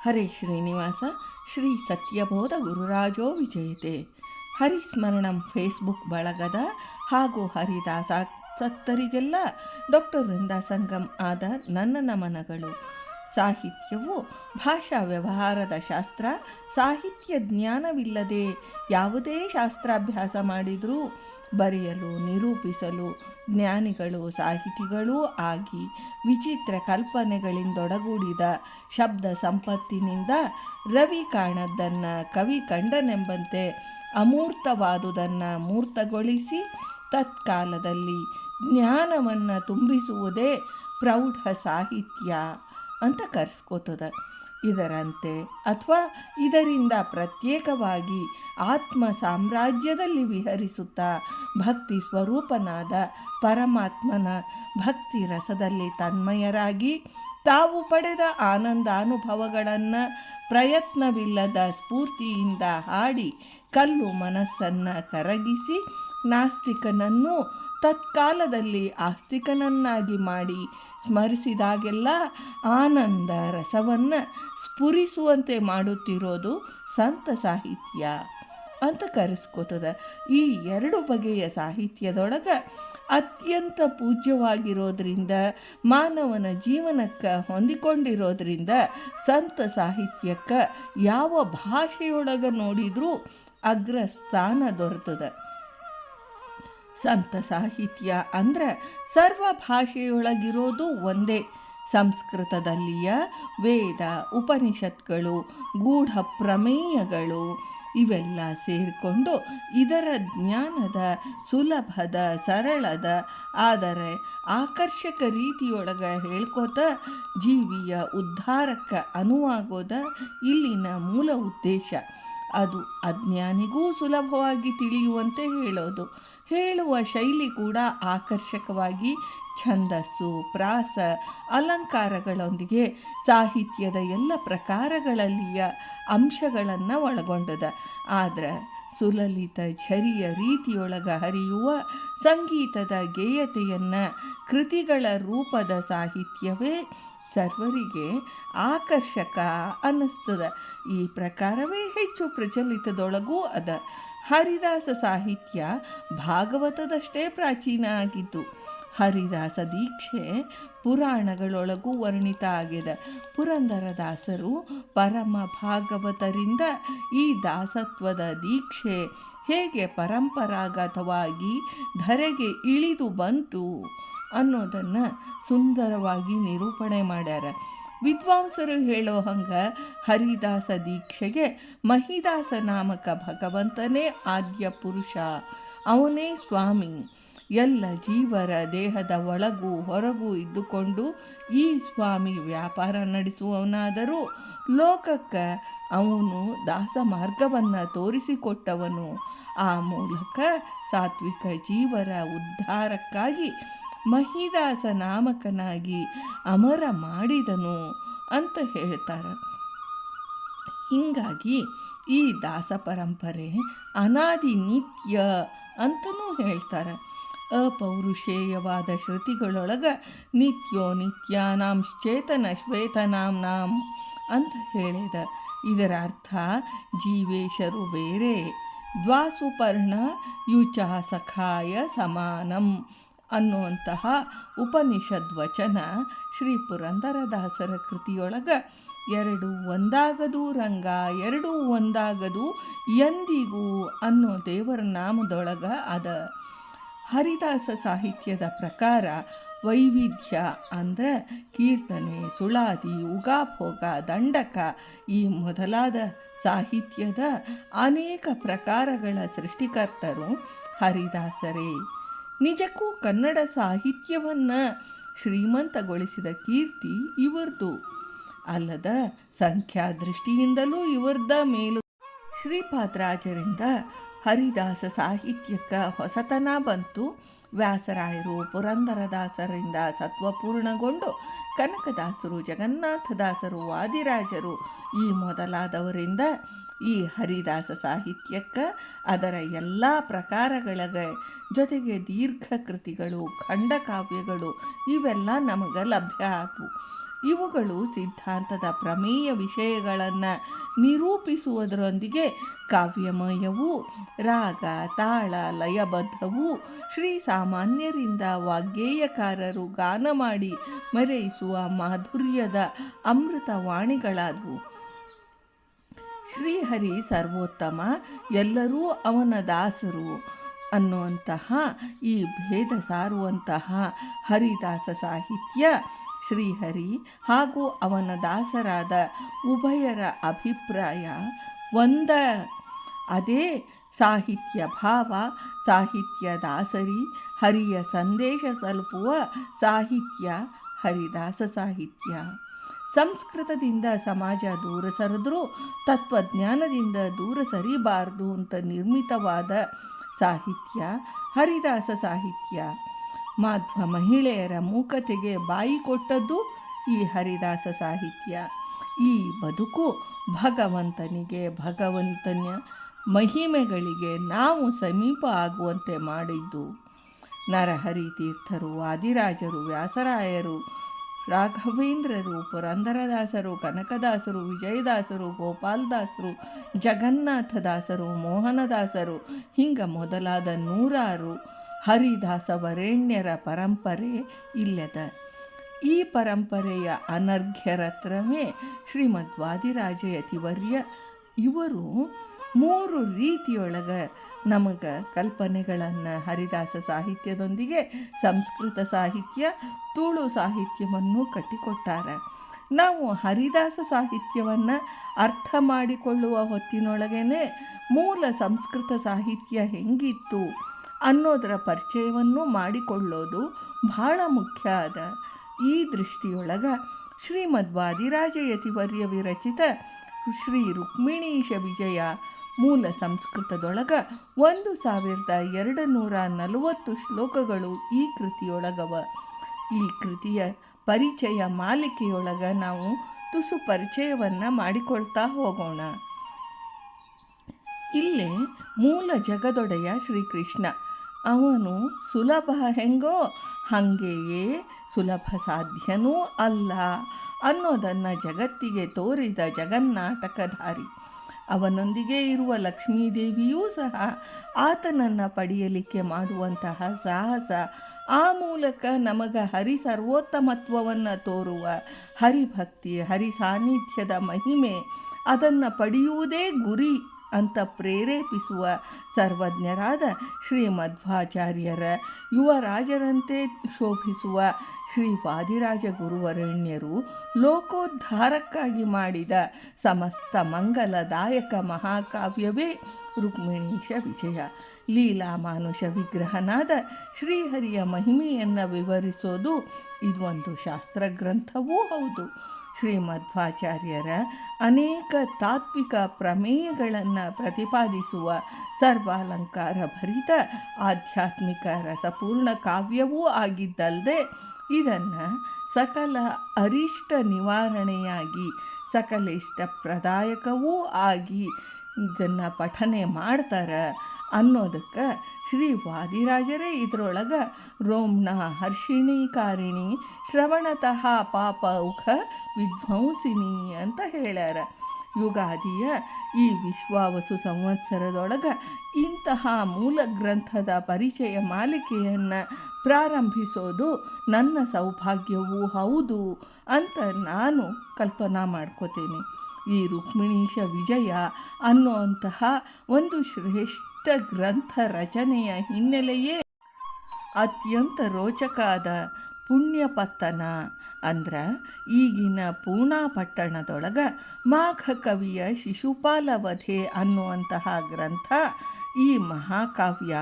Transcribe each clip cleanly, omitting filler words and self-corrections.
ಹರೇ Srinivasa Shri Satyabodha ಗುರುರಾಜೋ ವಿಜಯತೆ. ಹರಿಸ್ಮರಣಂ Facebook ಬಳಗದ ಹಾಗೂ ಹರಿದಾಸಾಸಕ್ತರಿಗೆಲ್ಲ doctor Vrinda Sangam ಆದ ನನ್ನ ನಮನಗಳು. ಸಾಹಿತ್ಯವು ಭಾಷಾ ವ್ಯವಹಾರದ ಶಾಸ್ತ್ರ. ಸಾಹಿತ್ಯ ಜ್ಞಾನವಿಲ್ಲದೆ ಯಾವುದೇ ಶಾಸ್ತ್ರಾಭ್ಯಾಸ ಮಾಡಿದರೂ ಬರೆಯಲು ನಿರೂಪಿಸಲು ಜ್ಞಾನಿಗಳು ಸಾಹಿತಿಗಳೂ ಆಗಿ ವಿಚಿತ್ರ ಕಲ್ಪನೆಗಳಿಂದೊಡಗೂಡಿದ ಶಬ್ದ ಸಂಪತ್ತಿನಿಂದ ರವಿ ಕಾಣದ್ದನ್ನು ಕವಿ ಕಂಡನೆಂಬಂತೆ ಅಮೂರ್ತವಾದುದನ್ನು ಮೂರ್ತಗೊಳಿಸಿ ತತ್ಕಾಲದಲ್ಲಿ ಜ್ಞಾನವನ್ನು ತುಂಬಿಸುವುದೇ ಪ್ರೌಢ ಸಾಹಿತ್ಯ ಅಂತ ಕರೆಸ್ಕೋತದ. ಇದರಂತೆ ಅಥವಾ ಇದರಿಂದ ಪ್ರತ್ಯೇಕವಾಗಿ ಆತ್ಮ ಸಾಮ್ರಾಜ್ಯದಲ್ಲಿ ವಿಹರಿಸುತ್ತಾ ಭಕ್ತಿ ಸ್ವರೂಪನಾದ ಪರಮಾತ್ಮನ ಭಕ್ತಿ ರಸದಲ್ಲಿ ತನ್ಮಯರಾಗಿ ತಾವು ಪಡೆದ ಆನಂದಾನುಭವಗಳನ್ನು ಪ್ರಯತ್ನವಿಲ್ಲದ ಸ್ಫೂರ್ತಿಯಿಂದ ಹಾಡಿ ಕಲ್ಲು ಮನಸ್ಸನ್ನು ಕರಗಿಸಿ ನಾಸ್ತಿಕನನ್ನು ತತ್ಕಾಲದಲ್ಲಿ ಆಸ್ತಿಕನನ್ನಾಗಿ ಮಾಡಿ ಸ್ಮರಿಸಿದಾಗೆಲ್ಲ ಆನಂದ ರಸವನ್ನು ಸ್ಫುರಿಸುವಂತೆ ಮಾಡುತ್ತಿರೋದು ಸಂತ ಸಾಹಿತ್ಯ ಅಂತ ಕರೆಸ್ಕೋತದ. ಈ ಎರಡು ಬಗೆಯ ಸಾಹಿತ್ಯದೊಳಗೆ ಅತ್ಯಂತ ಪೂಜ್ಯವಾಗಿರೋದ್ರಿಂದ ಮಾನವನ ಜೀವನಕ್ಕೆ ಹೊಂದಿಕೊಂಡಿರೋದ್ರಿಂದ ಸಂತ ಸಾಹಿತ್ಯಕ್ಕೆ ಯಾವ ಭಾಷೆಯೊಳಗೆ ನೋಡಿದರೂ ಅಗ್ರಸ್ಥಾನ ದೊರೆತದ. ಸಂತ ಸಾಹಿತ್ಯ ಅಂದರೆ ಸರ್ವ ಭಾಷೆಯೊಳಗಿರೋದು ಒಂದೇ. ಸಂಸ್ಕೃತದಲ್ಲಿಯ ವೇದ ಉಪನಿಷತ್ಗಳು ಗೂಢ ಪ್ರಮೇಯಗಳು ಇವೆಲ್ಲ ಸೇರಿಕೊಂಡು ಇದರ ಜ್ಞಾನದ ಸುಲಭದ ಸರಳದ ಆದರೆ ಆಕರ್ಷಕ ರೀತಿಯೊಳಗೆ ಹೇಳ್ಕೋತ ಜೀವಿಯ ಉದ್ಧಾರಕ್ಕೆ ಅನುವಾಗೋದ ಇಲ್ಲಿನ ಮೂಲ ಉದ್ದೇಶ. ಅದು ಅಜ್ಞಾನಿಗೂ ಸುಲಭವಾಗಿ ತಿಳಿಯುವಂತೆ ಹೇಳೋದು. ಹೇಳುವ ಶೈಲಿ ಕೂಡ ಆಕರ್ಷಕವಾಗಿ ಛಂದಸ್ಸು ಪ್ರಾಸ ಅಲಂಕಾರಗಳೊಂದಿಗೆ ಸಾಹಿತ್ಯದ ಎಲ್ಲ ಪ್ರಕಾರಗಳಲ್ಲಿಯ ಅಂಶಗಳನ್ನು ಒಳಗೊಂಡದ. ಆದರೆ ಸುಲಲಿತ ಝರಿಯ ರೀತಿಯೊಳಗೆ ಹರಿಯುವ ಸಂಗೀತದ ಗೇಯತೆಯನ್ನು ಕೃತಿಗಳ ರೂಪದ ಸಾಹಿತ್ಯವೇ ಸರ್ವರಿಗೆ ಆಕರ್ಷಕ ಅನ್ನಿಸ್ತದ. ಈ ಪ್ರಕಾರವೇ ಹೆಚ್ಚು ಪ್ರಚಲಿತದೊಳಗೂ ಅದ. ಹರಿದಾಸ ಸಾಹಿತ್ಯ ಭಾಗವತದಷ್ಟೇ ಪ್ರಾಚೀನ ಆಗಿದ್ದು ಹರಿದಾಸ ದೀಕ್ಷೆ ಪುರಾಣಗಳೊಳಗೂ ವರ್ಣಿತ ಆಗಿದೆ. ಪುರಂದರದಾಸರು ಪರಮ ಭಾಗವತರಿಂದ ಈ ದಾಸತ್ವದ ದೀಕ್ಷೆ ಹೇಗೆ ಪರಂಪರಾಗತವಾಗಿ ಧರೆಗೆ ಇಳಿದು ಬಂತು ಅನ್ನೋದನ್ನು ಸುಂದರವಾಗಿ ನಿರೂಪಣೆ ಮಾಡ್ಯಾರ. ವಿದ್ವಾಂಸರು ಹೇಳೋ ಹಂಗೆ ಹರಿದಾಸ ದೀಕ್ಷೆಗೆ ಮಹಿದಾಸ ನಾಮಕ ಭಗವಂತನೇ ಆದ್ಯ ಪುರುಷ, ಅವನೇ ಸ್ವಾಮಿ. ಎಲ್ಲ ಜೀವರ ದೇಹದ ಒಳಗೂ ಹೊರಗೂ ಇದ್ದುಕೊಂಡು ಈ ಸ್ವಾಮಿ ವ್ಯಾಪಾರ ನಡೆಸುವವನಾದರೂ ಲೋಕಕ್ಕೆ ಅವನು ದಾಸ ಮಾರ್ಗವನ್ನು ತೋರಿಸಿಕೊಟ್ಟವನು. ಆ ಮೂಲಕ ಸಾತ್ವಿಕ ಜೀವರ ಉದ್ಧಾರಕ್ಕಾಗಿ ಮಹಿದಾಸ ನಾಮಕನಾಗಿ ಅಮರ ಮಾಡಿದನು ಅಂತ ಹೇಳ್ತಾರೆ. ಹೀಗಾಗಿ ಈ ದಾಸ ಪರಂಪರೆ ಅನಾದಿ ನಿತ್ಯ ಅಂತಲೂ ಹೇಳ್ತಾರೆ. ಅಪೌರುಷೇಯವಾದ ಶ್ರುತಿಗಳೊಳಗೆ ನಿತ್ಯೋ ನಿತ್ಯಾನಾಂಶ್ಚೇತನ ಶ್ವೇತನಾಂನಾಂ ಅಂತ ಹೇಳಿದ. ಇದರ ಅರ್ಥ ಜೀವೇಶರು ಬೇರೆ, ದ್ವಾಸುಪರ್ಣ ಯುಚ ಸಖಾಯ ಸಮಾನಂ ಅನ್ನುವಂತಹ ಉಪನಿಷದ್ವಚನ ಶ್ರೀ ಪುರಂದರದಾಸರ ಕೃತಿಯೊಳಗೆ ಎರಡು ಒಂದಾಗದು ರಂಗ ಎರಡು ಒಂದಾಗದು ಎಂದಿಗೂ ಅನ್ನೋ ದೇವರ ನಾಮದೊಳಗೆ ಅದ. ಹರಿದಾಸ ಸಾಹಿತ್ಯದ ಪ್ರಕಾರ ವೈವಿಧ್ಯ ಅಂದರೆ ಕೀರ್ತನೆ ಸುಳಾದಿ ಉಗಾಭೋಗ ದಂಡಕ ಈ ಮೊದಲಾದ ಸಾಹಿತ್ಯದ ಅನೇಕ ಪ್ರಕಾರಗಳ ಸೃಷ್ಟಿಕರ್ತರು ಹರಿದಾಸರೇ. ನಿಜಕ್ಕೂ ಕನ್ನಡ ಸಾಹಿತ್ಯವನ್ನು ಶ್ರೀಮಂತಗೊಳಿಸಿದ ಕೀರ್ತಿ ಇವರದು ಅಲ್ಲದ ಸಂಖ್ಯಾ ದೃಷ್ಟಿಯಿಂದಲೂ ಇವರದ ಮೇಲು. ಶ್ರೀಪಾದರಾಜರಿಂದ ಹರಿದಾಸ ಸಾಹಿತ್ಯಕ್ಕೆ ಹೊಸತನ ಬಂತು. ವ್ಯಾಸರಾಯರು ಪುರಂದರದಾಸರಿಂದ ಸತ್ವಪೂರ್ಣಗೊಂಡು ಕನಕದಾಸರು ಜಗನ್ನಾಥದಾಸರು ವಾದಿರಾಜರು ಈ ಮೊದಲಾದವರಿಂದ ಈ ಹರಿದಾಸ ಸಾಹಿತ್ಯಕ್ಕೆ ಅದರ ಎಲ್ಲ ಪ್ರಕಾರಗಳಿಗೆ ಜೊತೆಗೆ ದೀರ್ಘ ಕೃತಿಗಳು ಖಂಡಕಾವ್ಯಗಳು ಇವೆಲ್ಲ ನಮಗೆ ಲಭ್ಯ ಆದವು. ಇವುಗಳು ಸಿದ್ಧಾಂತದ ಪ್ರಮೇಯ ವಿಷಯಗಳನ್ನು ನಿರೂಪಿಸುವುದರೊಂದಿಗೆ ಕಾವ್ಯಮಯವೂ ರಾಗ ತಾಳ ಲಯಬದ್ಧವೂ ಶ್ರೀಸಾಮಾನ್ಯರಿಂದ ವಾಗ್ಗೇಯಕಾರರು ಗಾನ ಮಾಡಿ ಮೆರೆಯಿಸುವ ಮಾಧುರ್ಯದ ಅಮೃತವಾಣಿಗಳಾದವು. ಶ್ರೀಹರಿ ಸರ್ವೋತ್ತಮ, ಎಲ್ಲರೂ ಅವನ ದಾಸರು ಅನ್ನುವಂತಹ ಈ ಭೇದ ಸಾರುವಂತಹ ಹರಿದಾಸ ಸಾಹಿತ್ಯ ಶ್ರೀಹರಿ ಹಾಗೂ ಅವನ ದಾಸರಾದ ಉಭಯರ ಅಭಿಪ್ರಾಯ ಒಂದ. ಅದೇ ಸಾಹಿತ್ಯ ಭಾವ, ಸಾಹಿತ್ಯ ದಾಸರಿ, ಹರಿಯ ಸಂದೇಶ ತಲುಪುವ ಸಾಹಿತ್ಯ ಹರಿದಾಸ ಸಾಹಿತ್ಯ. ಸಂಸ್ಕೃತದಿಂದ ಸಮಾಜ ದೂರ ಸರಿದ್ರೂ ತತ್ವಜ್ಞಾನದಿಂದ ದೂರ ಸರಿಬಾರದು ಅಂತ ನಿರ್ಮಿತವಾದ ಸಾಹಿತ್ಯ ಹರಿದಾಸ ಸಾಹಿತ್ಯ. ಮಾಧ್ವ ಮಹಿಳೆಯರ ಮೂಕತೆಗೆ ಬಾಯಿ ಕೊಟ್ಟದ್ದು ಈ ಹರಿದಾಸ ಸಾಹಿತ್ಯ. ಈ ಬದುಕು ಭಗವಂತನ ಮಹಿಮೆಗಳಿಗೆ ನಾವು ಸಮೀಪ ಆಗುವಂತೆ ಮಾಡಿದ್ದು ನರಹರಿ ತೀರ್ಥರು, ವಾದಿರಾಜರು, ವ್ಯಾಸರಾಯರು, ರಾಘವೇಂದ್ರರು, ಪುರಂದರದಾಸರು, ಕನಕದಾಸರು, ವಿಜಯದಾಸರು, ಗೋಪಾಲದಾಸರು, ಜಗನ್ನಾಥದಾಸರು, ಮೋಹನದಾಸರು ಹಿಂಗೆ ಮೊದಲಾದ ನೂರಾರು ಹರಿದಾಸ ವರೇಣ್ಯರ ಪರಂಪರೆ ಇಲ್ಲದ. ಈ ಪರಂಪರೆಯ ಅನರ್ಘ್ಯರತ್ನವೇ ಶ್ರೀಮದ್ ವಾದಿರಾಜ ಯತಿವರ್ಯ. ಇವರು 3 ರೀತಿಯೊಳಗೆ ನಮಗೆ ಕಲ್ಪನೆಗಳನ್ನು ಹರಿದಾಸ ಸಾಹಿತ್ಯದೊಂದಿಗೆ ಸಂಸ್ಕೃತ ಸಾಹಿತ್ಯ, ತುಳು ಸಾಹಿತ್ಯವನ್ನು ಕಟ್ಟಿಕೊಟ್ಟಾರೆ. ನಾವು ಹರಿದಾಸ ಸಾಹಿತ್ಯವನ್ನು ಅರ್ಥ ಮಾಡಿಕೊಳ್ಳುವ ಹೊತ್ತಿನೊಳಗೇ ಮೂಲ ಸಂಸ್ಕೃತ ಸಾಹಿತ್ಯ ಹೆಂಗಿತ್ತು ಅನ್ನೋದರ ಪರಿಚಯವನ್ನು ಮಾಡಿಕೊಳ್ಳೋದು ಬಹಳ ಮುಖ್ಯ ಅದ. ಈ ದೃಷ್ಟಿಯೊಳಗೆ ಶ್ರೀಮದ್ ವಾದಿರಾಜ ಯತಿವರ್ಯ ವಿರಚಿತ ಶ್ರೀ ರುಕ್ಮಿಣೀಶ ವಿಜಯ ಮೂಲ ಸಂಸ್ಕೃತದೊಳಗೆ 1240 ಶ್ಲೋಕಗಳು ಈ ಕೃತಿಯೊಳಗವ. ಈ ಕೃತಿಯ ಪರಿಚಯ ಮಾಲಿಕೆಯೊಳಗೆ ನಾವು ತುಸು ಪರಿಚಯವನ್ನು ಮಾಡಿಕೊಳ್ತಾ ಹೋಗೋಣ. ಇಲ್ಲೇ ಮೂಲ ಜಗದೊಡೆಯ ಶ್ರೀಕೃಷ್ಣ, ಅವನು ಸುಲಭ ಹೆಂಗೋ ಹಾಗೆಯೇ ಸುಲಭ ಸಾಧ್ಯನೂ ಅಲ್ಲ ಅನ್ನೋದನ್ನು ಜಗತ್ತಿಗೆ ತೋರಿದ ಜಗನ್ನಾಟಕಧಾರಿ. ಅವನೊಂದಿಗೆ ಇರುವ ಲಕ್ಷ್ಮೀದೇವಿಯೂ ಸಹ ಆತನನ್ನು ಪಡೆಯಲಿಕ್ಕೆ ಮಾಡುವಂತಹ ಸಾಹಸ, ಆ ಮೂಲಕ ನಮಗೆ ಹರಿ ಸರ್ವೋತ್ತಮತ್ವವನ್ನು ತೋರುವ ಹರಿಭಕ್ತಿ, ಹರಿ ಸಾನ್ನಿಧ್ಯದ ಮಹಿಮೆ, ಅದನ್ನು ಪಡೆಯುವುದೇ ಗುರಿ ಅಂತ ಪ್ರೇರೇಪಿಸುವ ಸರ್ವಜ್ಞರಾದ ಶ್ರೀ ಮಧ್ವಾಚಾರ್ಯರ ಯುವರಾಜರಂತೆ ಶೋಭಿಸುವ ಶ್ರೀ ವಾದಿರಾಜ ಗುರುವರೆಣ್ಯರು ಲೋಕೋದ್ಧಾರಕ್ಕಾಗಿ ಮಾಡಿದ ಸಮಸ್ತ ಮಂಗಲದಾಯಕ ಮಹಾಕಾವ್ಯವೇ ರುಕ್ಮಿಣೀಶ ವಿಜಯ. ಲೀಲಾ ಮಾನುಷ ವಿಗ್ರಹನಾದ ಶ್ರೀಹರಿಯ ಮಹಿಮೆಯನ್ನು ವಿವರಿಸೋದು ಇದೊಂದು ಶಾಸ್ತ್ರಗ್ರಂಥವೂ ಹೌದು. ಶ್ರೀಮಧ್ವಾಚಾರ್ಯರ ಅನೇಕ ತಾತ್ವಿಕ ಪ್ರಮೇಯಗಳನ್ನು ಪ್ರತಿಪಾದಿಸುವ ಸರ್ವಾಲಂಕಾರ ಭರಿತ ಆಧ್ಯಾತ್ಮಿಕ ರಸಪೂರ್ಣ ಕಾವ್ಯವೂ ಆಗಿದ್ದಲ್ಲದೆ ಇದನ್ನು ಸಕಲ ಅರಿಷ್ಟ ನಿವಾರಣೆಯಾಗಿ ಸಕಲಿಷ್ಟ ಪ್ರದಾಯಕವೂ ಆಗಿ ಇದನ್ನು ಪಠನೆ ಮಾಡ್ತಾರೆ ಅನ್ನೋದಕ್ಕೆ ಶ್ರೀ ವಾದಿರಾಜರೇ ಇದರೊಳಗೆ ರೋಮ್ನ ಹರ್ಷಿಣೀಕಾರಿಣಿ ಶ್ರವಣತಃ ಪಾಪೌಖ ವಿಧ್ವಂಸಿನಿ ಅಂತ ಹೇಳ್ಯಾರ. ಯುಗಾದಿಯ ಈ ವಿಶ್ವಾವಸು ಸಂವತ್ಸರದೊಳಗೆ ಇಂತಹ ಮೂಲ ಗ್ರಂಥದ ಪರಿಚಯ ಮಾಲಿಕೆಯನ್ನು ಪ್ರಾರಂಭಿಸೋದು ನನ್ನ ಸೌಭಾಗ್ಯವೂ ಹೌದು ಅಂತ ನಾನು ಕಲ್ಪನಾ ಮಾಡ್ಕೋತೇನೆ. ಈ ರುಕ್ಮಿಣೀಶ ವಿಜಯ ಅನ್ನುವಂತಹ ಒಂದು ಶ್ರೇಷ್ಠ ಗ್ರಂಥ ರಚನೆಯ ಹಿನ್ನೆಲೆಯೇ ಅತ್ಯಂತ ರೋಚಕಾದ ಪುಣ್ಯಪತ್ತನ. ಅಂದ್ರೆ ಈಗಿನ ಪೂನಾ ಪಟ್ಟಣದೊಳಗೆ ಮಾಘ ಕವಿಯ ಶಿಶುಪಾಲವಧೆ ಅನ್ನುವಂತಹ ಗ್ರಂಥ ಈ ಮಹಾಕಾವ್ಯ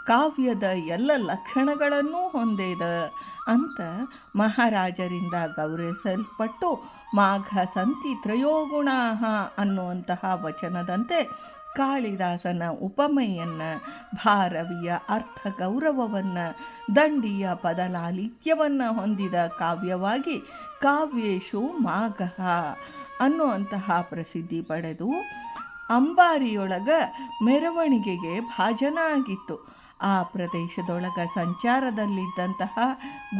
ಕಾವ್ಯದ ಎಲ್ಲ ಲಕ್ಷಣಗಳನ್ನೂ ಹೊಂದಿದ ಅಂತ ಮಹಾರಾಜರಿಂದ ಗೌರವಿಸಲ್ಪಟ್ಟು ಮಾಘ ಸಂತಿ ತ್ರಯೋಗುಣಾಃ ಅನ್ನುವಂತಹ ವಚನದಂತೆ ಕಾಳಿದಾಸನ ಉಪಮೆಯನ್ನು, ಭಾರವಿಯ ಅರ್ಥ ಗೌರವವನ್ನು, ದಂಡಿಯ ಪದಲಾಲಿತ್ಯವನ್ನು ಹೊಂದಿದ ಕಾವ್ಯವಾಗಿ ಕಾವ್ಯೇಶು ಮಾಘಃ ಅನ್ನುವಂತಹ ಪ್ರಸಿದ್ಧಿ ಪಡೆದು ಅಂಬಾರಿಯೊಳಗೆ ಮೆರವಣಿಗೆಗೆ ಭಾಜನ ಆಗಿತ್ತು. ಆ ಪ್ರದೇಶದೊಳಗ ಸಂಚಾರದಲ್ಲಿದ್ದಂತಹ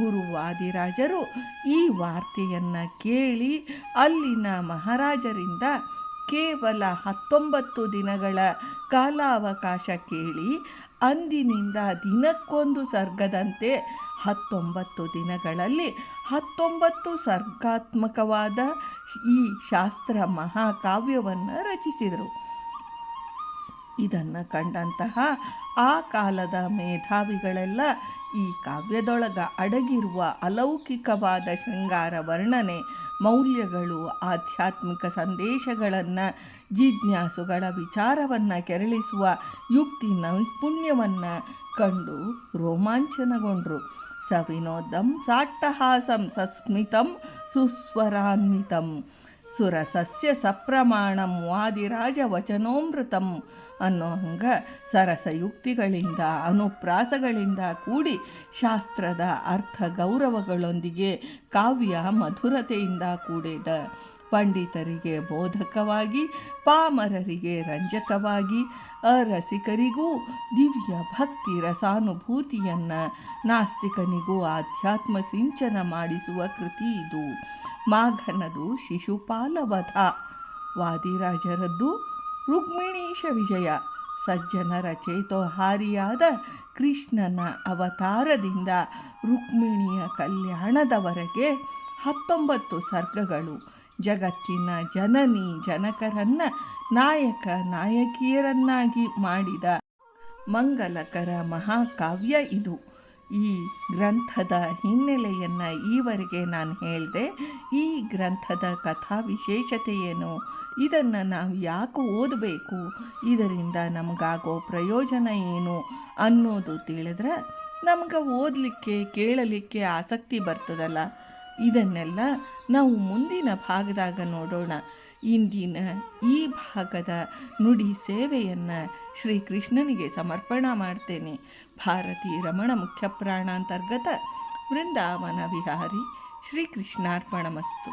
ಗುರು ವಾದಿರಾಜರು ಈ ವಾರ್ತೆಯನ್ನು ಕೇಳಿ ಅಲ್ಲಿನ ಮಹಾರಾಜರಿಂದ ಕೇವಲ 19 ದಿನಗಳ ಕಾಲಾವಕಾಶ ಕೇಳಿ ಅಂದಿನಿಂದ ದಿನಕ್ಕೊಂದು ಸರ್ಗದಂತೆ 19 ದಿನಗಳಲ್ಲಿ 19 ಸರ್ಗಾತ್ಮಕವಾದ ಈ ಶಾಸ್ತ್ರ ಮಹಾಕಾವ್ಯವನ್ನು ರಚಿಸಿದರು. ಇದನ್ನು ಕಂಡಂತಹ ಆ ಕಾಲದ ಮೇಧಾವಿಗಳೆಲ್ಲ ಈ ಕಾವ್ಯದೊಳಗ ಅಡಗಿರುವ ಅಲೌಕಿಕವಾದ ಶೃಂಗಾರ ವರ್ಣನೆ, ಮೌಲ್ಯಗಳು, ಆಧ್ಯಾತ್ಮಿಕ ಸಂದೇಶಗಳನ್ನು, ಜಿಜ್ಞಾಸುಗಳ ವಿಚಾರವನ್ನು ಕೆರಳಿಸುವ ಯುಕ್ತಿ ನೈಪುಣ್ಯವನ್ನು ಕಂಡು ರೋಮಾಂಚನಗೊಂಡರು. ಸವಿನೋದಂ ಸಾಟ್ಟಹಾಸಂ ಸಸ್ಮಿತಂ ಸುಸ್ವರಾನ್ವಿತಂ ಸುರಸಸ್ಯ ಸಪ್ರಮಾಣಂ ವಾದಿರಾಜ ವಚನೋಮೃತಂ ಅನ್ನೋ ಹಂಗೆ ಸರಸಯುಕ್ತಿಗಳಿಂದ ಅನುಪ್ರಾಸಗಳಿಂದ ಕೂಡಿ ಶಾಸ್ತ್ರದ ಅರ್ಥ ಗೌರವಗಳೊಂದಿಗೆ ಕಾವ್ಯ ಮಧುರತೆಯಿಂದ ಕೂಡಿದ. ಪಂಡಿತರಿಗೆ ಬೋಧಕವಾಗಿ, ಪಾಮರರಿಗೆ ರಂಜಕವಾಗಿ, ಅರಸಿಕರಿಗೂ ದಿವ್ಯ ಭಕ್ತಿ ರಸಾನುಭೂತಿಯನ್ನು, ನಾಸ್ತಿಕನಿಗೂ ಆಧ್ಯಾತ್ಮ ಸಿಂಚನ ಮಾಡಿಸುವ ಕೃತಿ ಇದು. ಮಾಘನದು ಶಿಶುಪಾಲವಧ, ವಾದಿರಾಜರದ್ದು ರುಕ್ಮಿಣೀಶ ವಿಜಯ. ಸಜ್ಜನರ ಚೇತೋಹಾರಿಯಾದ ಕೃಷ್ಣನ ಅವತಾರದಿಂದ ರುಕ್ಮಿಣಿಯ ಕಲ್ಯಾಣದವರೆಗೆ 19 ಸರ್ಗಗಳು ಜಗತ್ತಿನ ಜನನಿ ಜನಕರನ್ನು ನಾಯಕ ನಾಯಕಿಯರನ್ನಾಗಿ ಮಾಡಿದ ಮಂಗಲಕರ ಮಹಾಕಾವ್ಯ ಇದು. ಈ ಗ್ರಂಥದ ಹಿನ್ನೆಲೆಯನ್ನು ಈವರೆಗೆ ನಾನು ಹೇಳಿದೆ. ಈ ಗ್ರಂಥದ ಕಥಾ ವಿಶೇಷತೆ ಏನು, ಇದನ್ನು ನಾವು ಯಾಕೆ ಓದಬೇಕು, ಇದರಿಂದ ನಮಗಾಗೋ ಪ್ರಯೋಜನ ಏನು ಅನ್ನೋದು ತಿಳಿದ್ರೆ ನಮ್ಗೆ ಓದಲಿಕ್ಕೆ ಕೇಳಲಿಕ್ಕೆ ಆಸಕ್ತಿ ಬರ್ತದಲ್ಲ. ಇದನ್ನೆಲ್ಲ ನಾವು ಮುಂದಿನ ಭಾಗದಾಗ ನೋಡೋಣ. ಇಂದಿನ ಈ ಭಾಗದ ನುಡಿ ಸೇವೆಯನ್ನು ಶ್ರೀಕೃಷ್ಣನಿಗೆ ಸಮರ್ಪಣೆ ಮಾಡ್ತೇನೆ. ಭಾರತೀ ರಮಣ ಮುಖ್ಯ ಪ್ರಾಣಾಂತರ್ಗತ ವೃಂದಾವನ ವಿಹಾರಿ ಶ್ರೀಕೃಷ್ಣಾರ್ಪಣಮಸ್ತು.